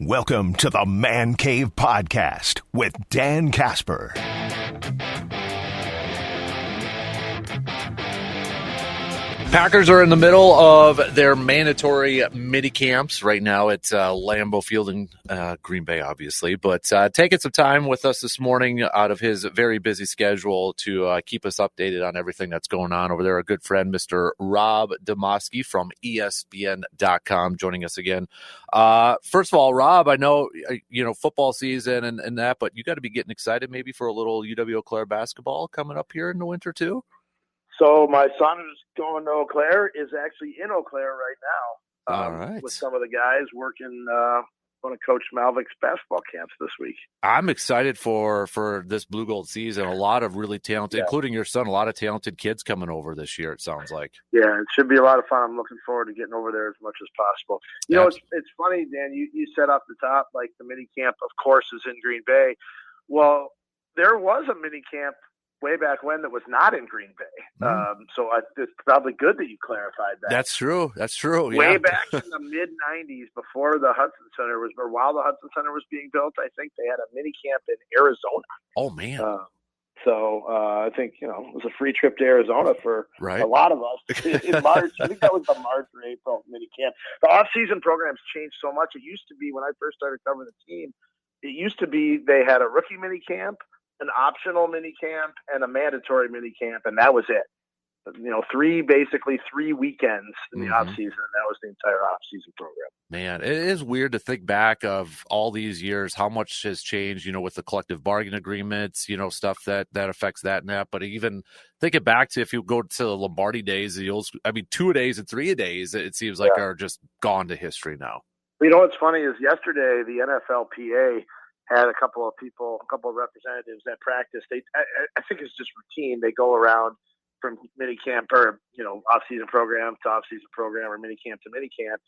Welcome to the Man Cave Podcast with Dan Casper. Packers are in the middle of their mandatory mini camps right now at Lambeau Field in Green Bay, obviously. But taking some time with us this morning out of his very busy schedule to keep us updated on everything that's going on over there. A good friend, Mr. Rob Demovsky from ESPN.com, joining us again. First of all, Rob, I know football season and that, but you got to be getting excited maybe for a little UW-Eau Claire basketball coming up here in the winter too. So my son who's going to Eau Claire is actually in Eau Claire right now. All right. With some of the guys working on Coach Malvik's basketball camps this week. I'm excited for this Blue Gold season. A lot of really talented, including your son, a lot of talented kids coming over this year, it sounds like. Yeah, it should be a lot of fun. I'm looking forward to getting over there as much as possible. You know, it's funny, Dan, you said off the top, like the mini camp, of course, is in Green Bay. Well, there was a mini camp way back when that was not in Green Bay. So it's probably good that you clarified that. That's true. Way back in the mid-'90s, before the Hudson Center was, or while the Hudson Center was being built, I think they had a mini camp in Arizona. Oh, man. I think, it was a free trip to Arizona for a lot of us in March. I think that was the March or April mini camp. The off-season programs changed so much. It used to be, when I first started covering the team, it used to be they had a rookie mini camp, an optional mini camp, and a mandatory mini camp, and that was it. Three weekends in the off season, and that was the entire off season program. Man, it is weird to think back of all these years, how much has changed, with the collective bargaining agreements, stuff that affects that and that. But even thinking back to, if you go to the Lombardi days, 2-a-days and 3-a-days, it seems like are just gone to history now. What's funny is yesterday the NFLPA had a couple of representatives that practice. I think it's just routine. They go around from mini camp or, off-season program to off-season program or mini camp to mini camp.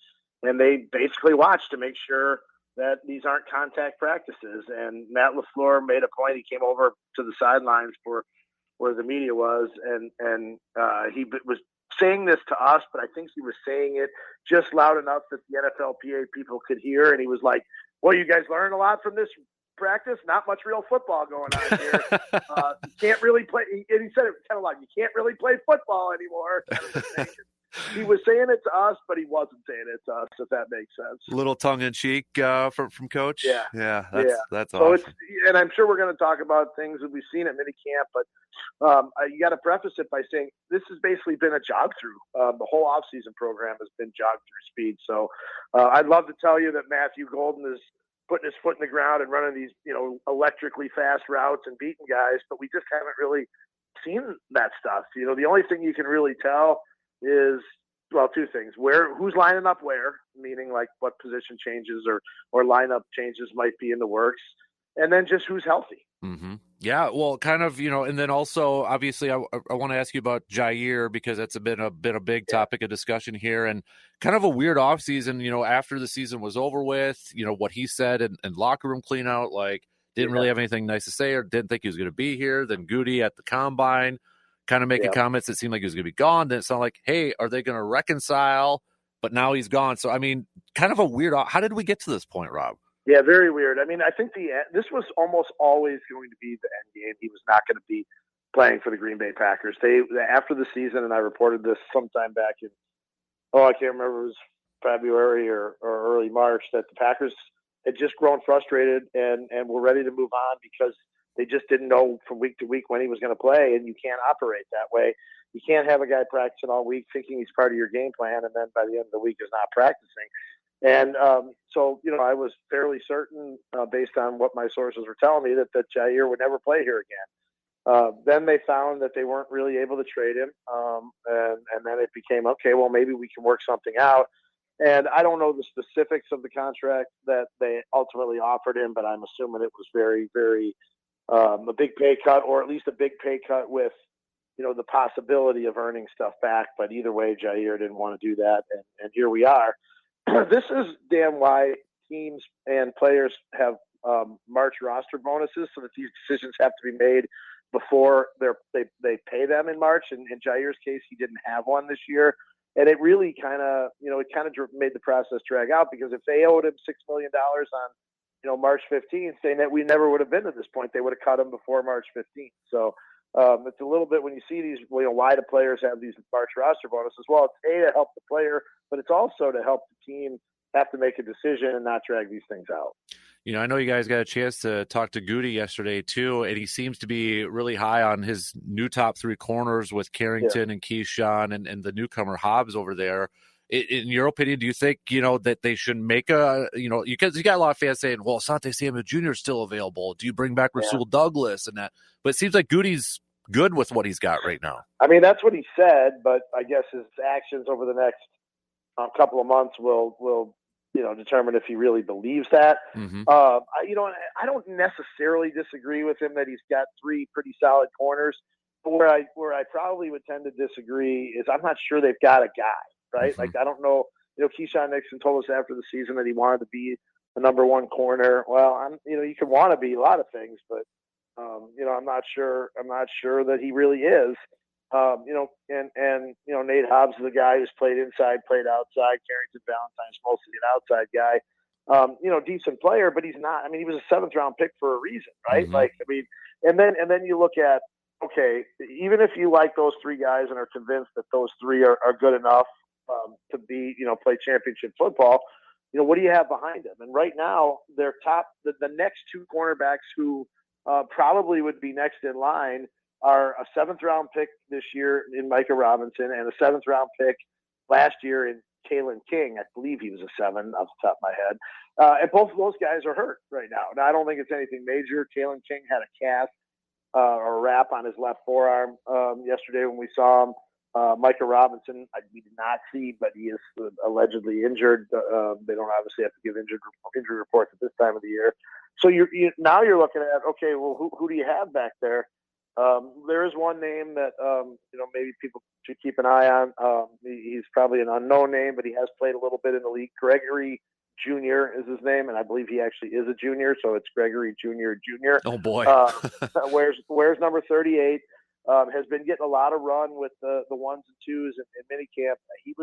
And they basically watch to make sure that these aren't contact practices. And Matt LaFleur made a point. He came over to the sidelines for where the media was. And he was saying this to us, but I think he was saying it just loud enough that the NFLPA people could hear. And he was like, well, you guys learned a lot from this practice. Not much real football going on here. You can't really play. And he said it kind of like, you can't really play football anymore. He was saying it to us, but he wasn't saying it to us, if that makes sense. A little tongue in cheek from Coach. Yeah. That's so awesome. And I'm sure we're going to talk about things that we've seen at minicamp, but you got to preface it by saying this has basically been a jog through. The whole off-season program has been jog through speed. So I'd love to tell you that Matthew Golden is putting his foot in the ground and running these, electrically fast routes and beating guys, but we just haven't really seen that stuff. The only thing you can really tell is, two things: who's lining up where, meaning like what position changes or lineup changes might be in the works, and then just who's healthy. Mm-hmm. Yeah, well, kind of, and then also, obviously, I want to ask you about Jaire, because that's been a big topic of discussion here, and kind of a weird offseason, after the season was over with, what he said and locker room clean out, like, didn't really have anything nice to say or didn't think he was going to be here. Then Goody at the combine kind of making comments that seemed like he was going to be gone. Then it sounded like, hey, are they going to reconcile? But now he's gone. So, kind of a weird, how did we get to this point, Rob? Yeah, very weird. I think this was almost always going to be the end game. He was not going to be playing for the Green Bay Packers. After the season, and I reported this sometime back in, I can't remember, it was February or early March, that the Packers had just grown frustrated and were ready to move on because they just didn't know from week to week when he was going to play, and you can't operate that way. You can't have a guy practicing all week thinking he's part of your game plan, and then by the end of the week is not practicing. And so, I was fairly certain, based on what my sources were telling me, that Jaire would never play here again. Then they found that they weren't really able to trade him, and then it became, okay, well, maybe we can work something out. And I don't know the specifics of the contract that they ultimately offered him, but I'm assuming it was very, very a big pay cut, or at least a big pay cut with, the possibility of earning stuff back. But either way, Jaire didn't want to do that, and here we are. This is, Dan, why teams and players have March roster bonuses, so that these decisions have to be made before they pay them in March. And in Jaire's case, he didn't have one this year. And it really kind of, made the process drag out, because if they owed him $6 million on, March 15th, saying that we never would have been to this point, they would have cut him before March 15th. So it's a little bit, when you see these, why do players have these March roster bonuses? Well, it's A, to help the player, but it's also to help the team have to make a decision and not drag these things out. I know you guys got a chance to talk to Goody yesterday too, and he seems to be really high on his new top three corners with Carrington and Keyshawn and the newcomer Hobbs over there. In your opinion, do you think, that they should make because you got a lot of fans saying, well, Asante Samuel Jr. is still available. Do you bring back Rasul Douglas and that? But it seems like Goody's good with what he's got right now. I mean, that's what he said, but I guess his actions over the next couple of months will determine if he really believes that. Mm-hmm. I don't necessarily disagree with him that he's got three pretty solid corners. But where I probably would tend to disagree is I'm not sure they've got a guy, right? Mm-hmm. Like, I don't know. Keyshawn Nixon told us after the season that he wanted to be the number one corner. Well, you can want to be a lot of things, but I'm not sure that he really is. Nate Hobbs is the guy who's played inside, played outside. Carrington Valentine's mostly an outside guy. Decent player, but he's not. I mean, he was a 7th round pick for a reason, right? Mm-hmm. And then you look at, okay, even if you like those three guys and are convinced that those three are good enough to be, play championship football, what do you have behind them? And right now, their top, the next two cornerbacks who probably would be next in line are a 7th round pick this year in Micah Robinson and a 7th round pick last year in Kalen King. I believe he was a 7 off the top of my head. And both of those guys are hurt right now. Now, I don't think it's anything major. Kalen King had a cast or a wrap on his left forearm yesterday when we saw him. Micah Robinson, we did not see, but he is allegedly injured. They don't obviously have to give injury reports at this time of the year. So now you're looking at, okay, well, who do you have back there? There is one name that maybe people should keep an eye on. He's probably an unknown name, but he has played a little bit in the league. Gregory Jr. is his name, and I believe he actually is a junior, so it's Gregory Jr. Jr. Oh boy, where's number 38? Has been getting a lot of run with the 1s and 2s in minicamp. He's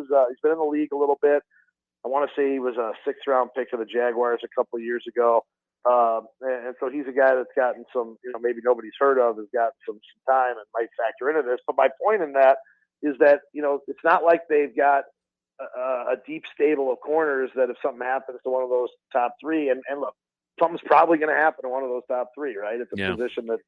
been in the league a little bit. I want to say he was a 6th round pick of the Jaguars a couple of years ago. And so he's a guy that's gotten some, maybe nobody's heard of, has got some time and might factor into this. But my point in that is that, it's not like they've got a deep stable of corners that if something happens to one of those top three, and look, something's probably going to happen to one of those top three, right? It's a position that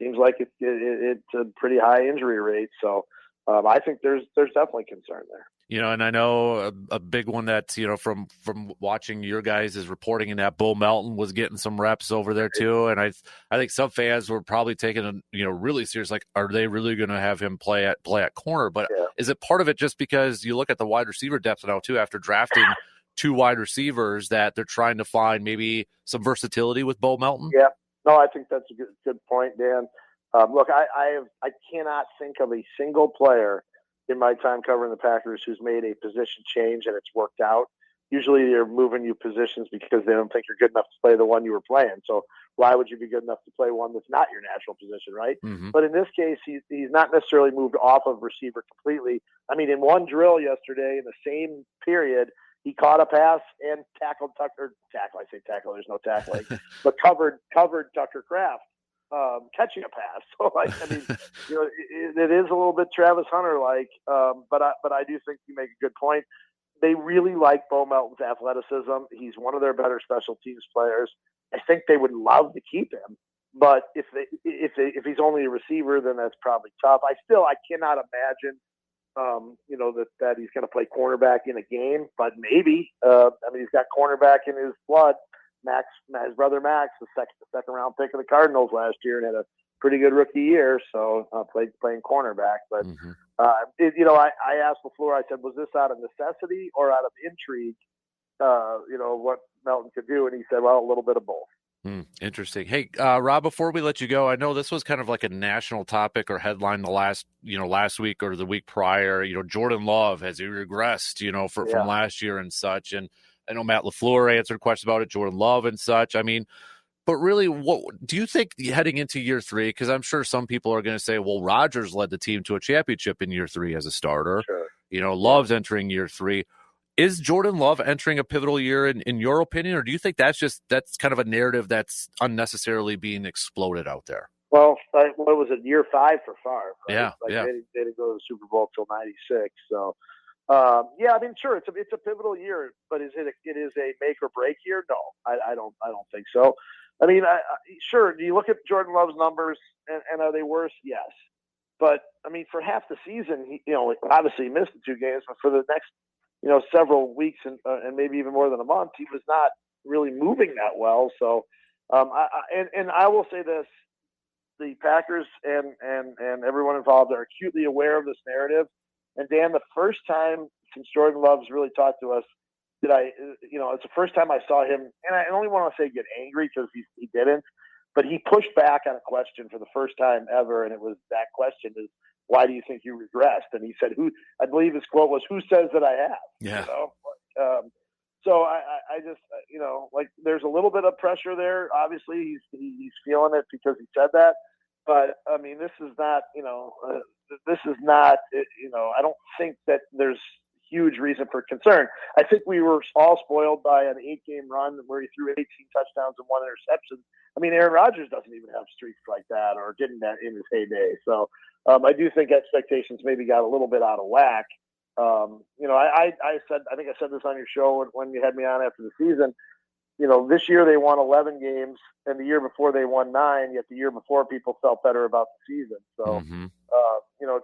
seems like it's a pretty high injury rate. So I think there's definitely concern there. And I know a big one that, from watching your guys is reporting in that Bo Melton was getting some reps over there too. And I think some fans were probably taking really serious, like, are they really going to have him play at corner? But is it part of it just because you look at the wide receiver depth now too, after drafting 2 wide receivers, that they're trying to find maybe some versatility with Bo Melton? Yeah. No, I think that's a good point, Dan. Look, I cannot think of a single player in my time covering the Packers who's made a position change and it's worked out. Usually they're moving you positions because they don't think you're good enough to play the one you were playing. So why would you be good enough to play one that's not your natural position, right? Mm-hmm. But in this case, he's not necessarily moved off of receiver completely. I mean, in one drill yesterday, in the same period, he caught a pass and tackled Tucker. I say tackle, there's no tackling, but covered Tucker Kraft. Catching a pass. So it is a little bit Travis Hunter-like, but I do think you make a good point. They really like Bo Melton's athleticism. He's one of their better special teams players. I think they would love to keep him, but if he's only a receiver, then that's probably tough. I cannot imagine, that he's going to play cornerback in a game, but maybe. He's got cornerback in his blood. His brother Max, the second round pick of the Cardinals last year, and had a pretty good rookie year. So playing cornerback. But I asked LaFleur. I said, was this out of necessity or out of intrigue? What Melton could do, and he said, well, a little bit of both. Interesting. Hey, Rob, before we let you go, I know this was kind of like a national topic or headline the last week or the week prior. Jordan Love, has he regressed? From last year and such, and I know Matt LaFleur answered questions about it, Jordan Love and such. I mean, but really, what do you think heading into year 3? Because I'm sure some people are going to say, well, Rodgers led the team to a championship in year 3 as a starter. Sure. Love's entering year 3. Is Jordan Love entering a pivotal year in your opinion, or do you think that's kind of a narrative that's unnecessarily being exploded out there? Well, what was it, year 5 for Favre? Right? Yeah, They didn't go to the Super Bowl till '96. So, sure, it's a pivotal year, but it is a make or break year? No, I don't think so. I mean, sure. Do you look at Jordan Love's numbers and are they worse? Yes, but I mean, for half the season, he obviously he missed the 2 games, but for the next several weeks and maybe even more than a month, he was not really moving that well. So, I will say this. The Packers and everyone involved are acutely aware of this narrative. And Dan, the first time since Jordan Love's really talked to us, it's the first time I saw him, and I only want to say get angry because he didn't, but he pushed back on a question for the first time ever, and it was that question is, why do you think you regressed? And he said, I believe his quote was, who says that I have? Yeah. So I just, there's a little bit of pressure there. Obviously, he's feeling it because he said that. But, I mean, this is not, I don't think that there's huge reason for concern. I think we were all spoiled by an 8-game run where he threw 18 touchdowns and 1 interception. I mean, Aaron Rodgers doesn't even have streaks like that or didn't in his heyday. So I do think expectations maybe got a little bit out of whack. I think I said this on your show when you had me on after the season. This year they won 11 games, and the year before they won 9. Yet the year before, people felt better about the season. So,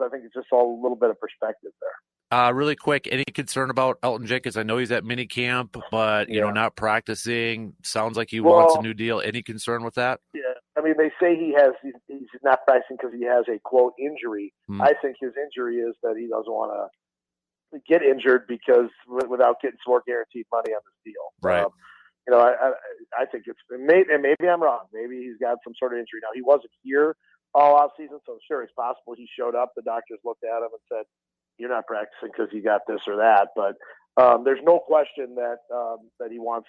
I think it's just all a little bit of perspective there. Really quick, any concern about Elton Jenkins? I know he's at mini camp, but not practicing. Sounds like he wants a new deal. Any concern with that? Yeah, I mean, they say he's not practicing because he has a quote injury. I think his injury is that he doesn't want to get injured because without getting some more guaranteed money on this deal. Right. I think and maybe I'm wrong. Maybe he's got some sort of injury. Now, he wasn't here all off season, so sure, it's possible he showed up. The doctors looked at him and said, you're not practicing because you got this or that. But there's no question that he wants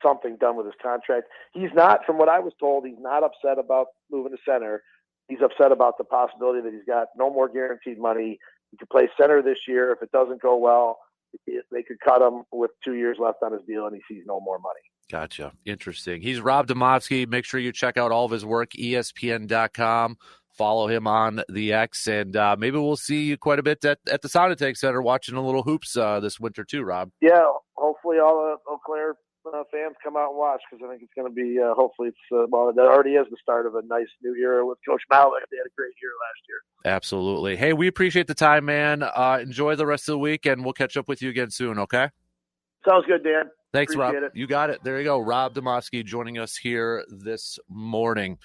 something done with his contract. He's not, from what I was told, he's not upset about moving to center. He's upset about the possibility that he's got no more guaranteed money. He could play center this year. If it doesn't go well, they could cut him with 2 years left on his deal, and he sees no more money. Gotcha. Interesting. He's Rob Demovsky. Make sure you check out all of his work, ESPN.com. Follow him on the X, and maybe we'll see you quite a bit at the Sound Tank Center watching a little hoops this winter too, Rob. Yeah, hopefully all the Eau Claire fans come out and watch because I think it's going to be, hopefully it's, that already is the start of a nice new era with Coach Malik. They had a great year last year. Absolutely. Hey, we appreciate the time, man. Enjoy the rest of the week, and we'll catch up with you again soon, okay? Sounds good, Dan. Thanks, appreciate Rob. It. You got it. There you go. Rob Demovsky joining us here this morning.